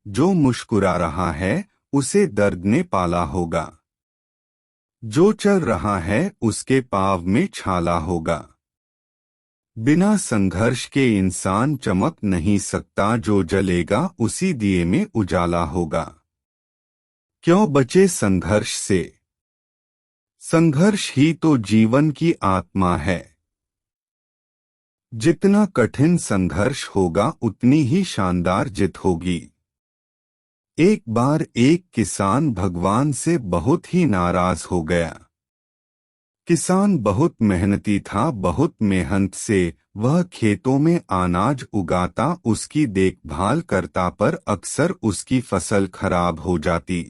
जो मुस्कुरा रहा है उसे दर्द ने पाला होगा। जो चल रहा है उसके पाँव में छाला होगा। बिना संघर्ष के इंसान चमक नहीं सकता, जो जलेगा उसी दिए में उजाला होगा। क्यों बचे संघर्ष से? संघर्ष ही तो जीवन की आत्मा है। जितना कठिन संघर्ष होगा उतनी ही शानदार जीत होगी। एक बार एक किसान भगवान से बहुत ही नाराज हो गया। किसान बहुत मेहनती था, बहुत मेहनत से वह खेतों में अनाज उगाता, उसकी देखभाल करता, पर अक्सर उसकी फसल खराब हो जाती।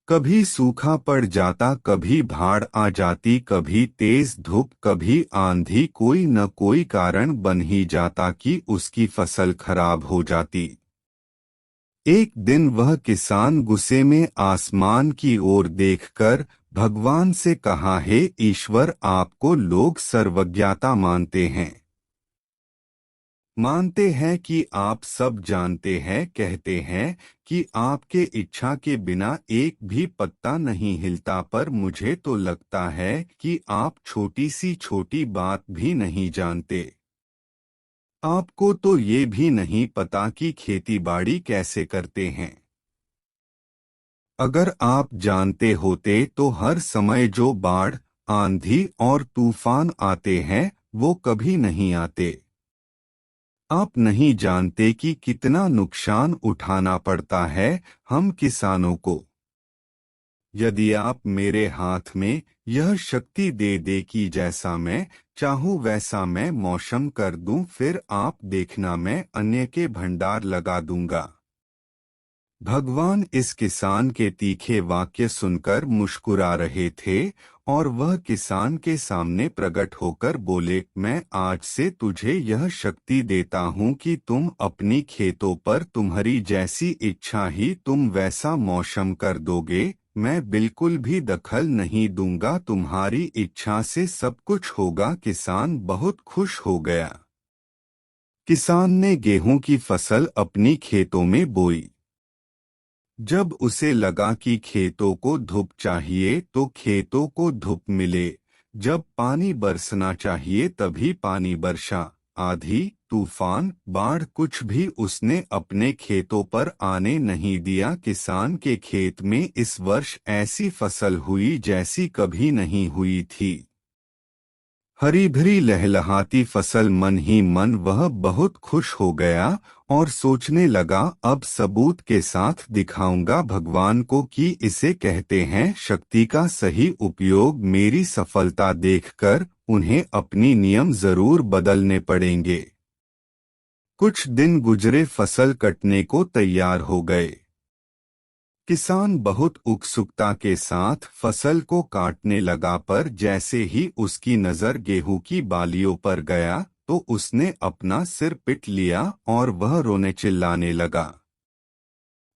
कभी सूखा पड़ जाता, कभी बाढ़ आ जाती, कभी तेज धूप, कभी आंधी, कोई न कोई कारण बन ही जाता कि उसकी फसल खराब हो जाती। एक दिन वह किसान गुस्से में आसमान की ओर देखकर भगवान से कहा, हे ईश्वर, आपको लोग सर्वज्ञता मानते हैं कि आप सब जानते हैं, कहते हैं कि आपके इच्छा के बिना एक भी पत्ता नहीं हिलता, पर मुझे तो लगता है कि आप छोटी सी छोटी बात भी नहीं जानते। आपको तो ये भी नहीं पता कि खेतीबाड़ी कैसे करते हैं। अगर आप जानते होते तो हर समय जो बाढ़, आंधी और तूफान आते हैं वो कभी नहीं आते। आप नहीं जानते कि कितना नुकसान उठाना पड़ता है हम किसानों को। यदि आप मेरे हाथ में यह शक्ति दे दे कि जैसा मैं चाहूँ वैसा मैं मौसम कर दूं, फिर आप देखना मैं अन्य के भंडार लगा दूंगा। भगवान इस किसान के तीखे वाक्य सुनकर मुस्कुरा रहे थे और वह किसान के सामने प्रकट होकर बोले, मैं आज से तुझे यह शक्ति देता हूँ कि तुम अपनी खेतों पर तुम्हारी जैसी इच्छा ही तुम वैसा मौसम कर दोगे। मैं बिल्कुल भी दखल नहीं दूंगा, तुम्हारी इच्छा से सब कुछ होगा। किसान बहुत खुश हो गया। किसान ने गेहूं की फसल अपनी खेतों में बोई। जब उसे लगा कि खेतों को धूप चाहिए तो खेतों को धूप मिले, जब पानी बरसना चाहिए तभी पानी बरसा। आंधी, तूफान, बाढ़ कुछ भी उसने अपने खेतों पर आने नहीं दिया। किसान के खेत में इस वर्ष ऐसी फसल हुई जैसी कभी नहीं हुई थी। हरी भरी लहलहाती फसल, मन ही मन वह बहुत खुश हो गया और सोचने लगा, अब सबूत के साथ दिखाऊंगा भगवान को कि इसे कहते हैं शक्ति का सही उपयोग। मेरी सफलता देखकर उन्हें अपनी नियम जरूर बदलने पड़ेंगे। कुछ दिन गुजरे, फसल कटने को तैयार हो गए। किसान बहुत उत्सुकता के साथ फसल को काटने लगा, पर जैसे ही उसकी नजर गेहूं की बालियों पर गया तो उसने अपना सिर पीट लिया और वह रोने चिल्लाने लगा।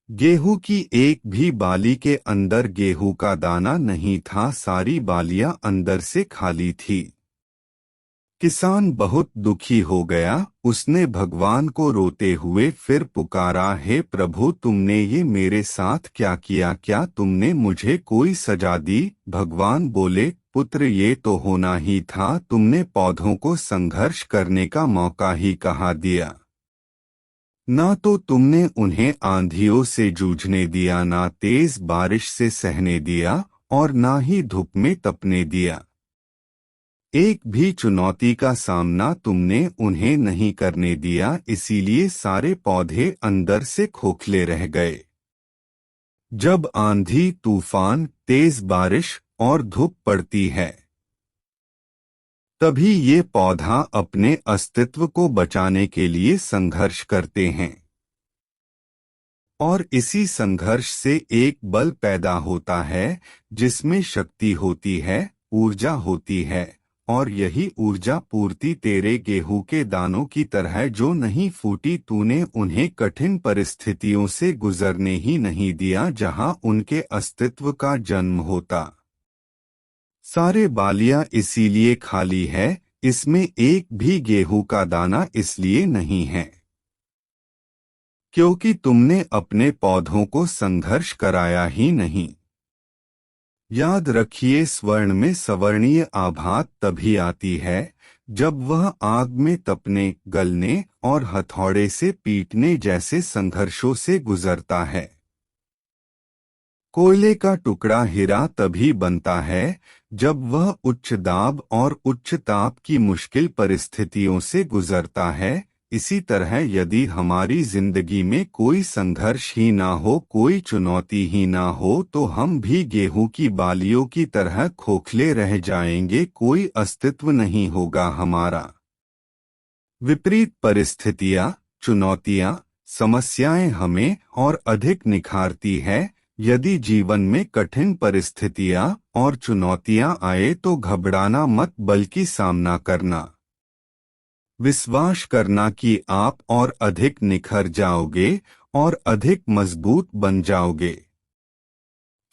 गेहूं की एक भी बाली के अंदर गेहूं का दाना नहीं था, सारी बालियां अंदर से खाली थी। किसान बहुत दुखी हो गया। उसने भगवान को रोते हुए फिर पुकारा, हे प्रभु, तुमने ये मेरे साथ क्या किया? क्या तुमने मुझे कोई सजा दी? भगवान बोले, पुत्र, ये तो होना ही था। तुमने पौधों को संघर्ष करने का मौका ही कहाँ दिया? ना तो तुमने उन्हें आंधियों से जूझने दिया, ना तेज बारिश से सहने दिया और ना ही धूप में तपने दिया। एक भी चुनौती का सामना तुमने उन्हें नहीं करने दिया, इसीलिए सारे पौधे अंदर से खोखले रह गए। जब आंधी, तूफान, तेज बारिश और धूप पड़ती है तभी ये पौधा अपने अस्तित्व को बचाने के लिए संघर्ष करते हैं। और इसी संघर्ष से एक बल पैदा होता है जिसमें शक्ति होती है, ऊर्जा होती है, और यही ऊर्जा पूर्ति तेरे गेहूं के दानों की तरह जो नहीं फूटी। तूने उन्हें कठिन परिस्थितियों से गुजरने ही नहीं दिया जहां उनके अस्तित्व का जन्म होता। सारे बालियां इसीलिए खाली है, इसमें एक भी गेहूं का दाना इसलिए नहीं है। क्योंकि तुमने अपने पौधों को संघर्ष कराया ही नहीं। याद रखिए, स्वर्ण में सवर्णीय आभात तभी आती है जब वह आग में तपने, गलने और हथौड़े से पीटने जैसे संघर्षों से गुजरता है। कोयले का टुकड़ा हीरा तभी बनता है जब वह उच्च दाब और उच्च ताप की मुश्किल परिस्थितियों से गुजरता है। इसी तरह यदि हमारी जिंदगी में कोई संघर्ष ही ना हो, कोई चुनौती ही ना हो, तो हम भी गेहूं की बालियों की तरह खोखले रह जाएंगे, कोई अस्तित्व नहीं होगा हमारा। विपरीत परिस्थितियां, चुनौतियां, समस्याएं हमें और अधिक निखारती है। यदि जीवन में कठिन परिस्थितियां और चुनौतियां आए तो घबराना मत, बल्कि सामना करना। विश्वास करना कि आप और अधिक निखर जाओगे और अधिक मजबूत बन जाओगे।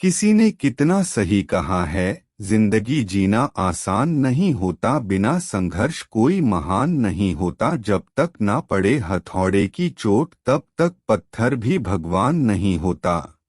किसी ने कितना सही कहा है, जिंदगी जीना आसान नहीं होता, बिना संघर्ष कोई महान नहीं होता। जब तक ना पड़े हथौड़े की चोट, तब तक पत्थर भी भगवान नहीं होता।